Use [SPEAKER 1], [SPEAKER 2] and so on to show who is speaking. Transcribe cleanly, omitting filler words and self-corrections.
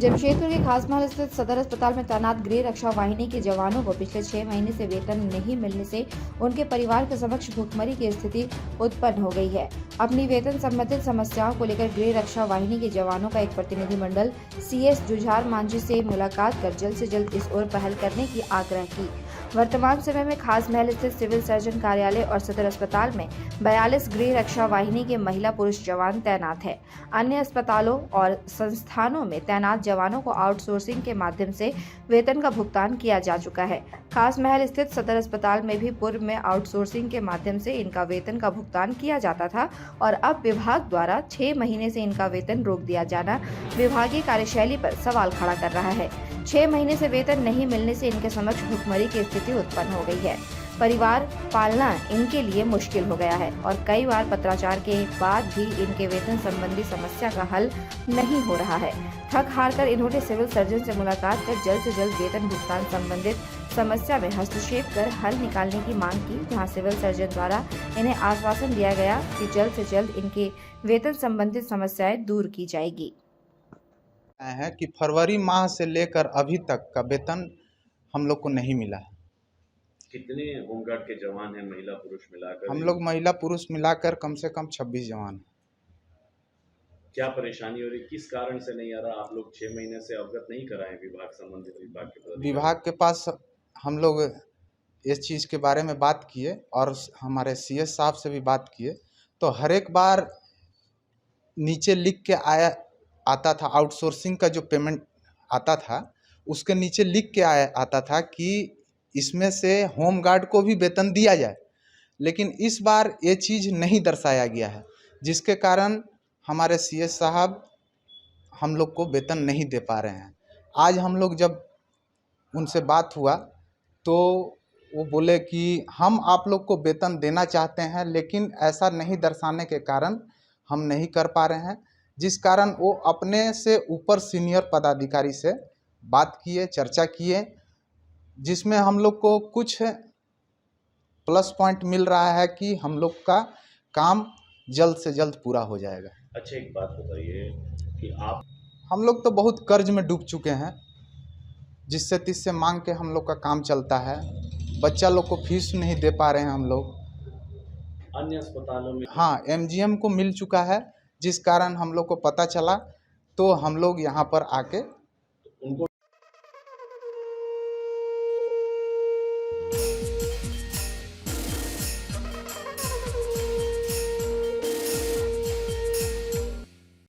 [SPEAKER 1] जमशेदपुर के खासमहल स्थित सदर अस्पताल में तैनात गृह रक्षा वाहिनी के जवानों को पिछले 6 महीने से वेतन नहीं मिलने से उनके परिवार के समक्ष भुखमरी की स्थिति उत्पन्न हो गई है। अपनी वेतन संबंधित समस्याओं को लेकर गृह रक्षा वाहिनी के जवानों का एक प्रतिनिधिमंडल CS जुझार मांझी से मुलाकात कर जल्द से जल्द इस ओर पहल करने की आग्रह की। वर्तमान समय में खासमहल स्थित सिविल सर्जन कार्यालय और सदर अस्पताल में 42 गृह रक्षा वाहिनी के महिला पुरुष जवान तैनात है। अन्य अस्पतालों और संस्थानों में तैनात जवानों को आउटसोर्सिंग के माध्यम से वेतन का भुगतान किया जा चुका है। खासमहल स्थित सदर अस्पताल में भी पूर्व में आउटसोर्सिंग के माध्यम से इनका वेतन का भुगतान किया जाता था और अब विभाग द्वारा 6 महीने से इनका वेतन रोक दिया जाना विभागीय कार्यशैली पर सवाल खड़ा कर रहा है। 6 महीने से वेतन नहीं मिलने से इनके समक्ष भुखमरी की स्थिति उत्पन्न हो गई है। परिवार पालना इनके लिए मुश्किल हो गया है और कई बार पत्राचार के बाद भी इनके वेतन संबंधी समस्या का हल नहीं हो रहा है। थक हार कर इन्होंने सिविल सर्जन से मुलाकात कर जल्द से जल्द वेतन भुगतान संबंधित समस्या में हस्तक्षेप कर हल निकालने की मांग की, जहां सिविल सर्जन द्वारा इन्हें आश्वासन दिया गया कि जल्द से जल्द इनके वेतन संबंधित समस्याएं दूर की जाएगी।
[SPEAKER 2] है कि फरवरी माह से लेकर अभी तक का वेतन हम लोग को नहीं मिला है।
[SPEAKER 3] कितने होमगार्ड के जवान हैं महिला पुरुष मिलाकर?
[SPEAKER 2] हम लोग महिला पुरुष मिलाकर कम से कम 26 जवान हैं।
[SPEAKER 3] क्या परेशानी हो रही, किस कारण से नहीं आ रहा? आप लोग 6 महीने से अवगत नहीं कराएं विभाग संबंधित विभाग के प्रति?
[SPEAKER 2] विभाग के पास हम लोग इस चीज़ के बारे में बात किए और हमारे CS साहब से भी बात किए, तो हर एक बार नीचे लिख के आता था, आउटसोर्सिंग का जो पेमेंट आता था उसके नीचे लिख के आता था कि इसमें से होमगार्ड को भी वेतन दिया जाए, लेकिन इस बार ये चीज़ नहीं दर्शाया गया है, जिसके कारण हमारे CS साहब हम लोग को वेतन नहीं दे पा रहे हैं। आज हम लोग जब उनसे बात हुआ तो वो बोले कि हम आप लोग को वेतन देना चाहते हैं, लेकिन ऐसा नहीं दर्शाने के कारण हम नहीं कर पा रहे हैं, जिस कारण वो अपने से ऊपर सीनियर पदाधिकारी से बात किए, चर्चा किए, जिसमें हम लोग को कुछ प्लस पॉइंट मिल रहा है कि हम लोग का काम जल्द से जल्द पूरा हो जाएगा।
[SPEAKER 3] अच्छा, एक बात बताइए कि
[SPEAKER 2] हम लोग तो बहुत कर्ज में डूब चुके हैं, जिससे तिससे मांग के हम लोग का काम चलता है। बच्चा लोग को फीस नहीं दे पा रहे हैं हम लोग।
[SPEAKER 3] अन्य अस्पतालों में
[SPEAKER 2] हाँ, MGM को मिल चुका है, जिस कारण हम लोग को पता चला तो हम लोग यहाँ पर आके
[SPEAKER 3] उनको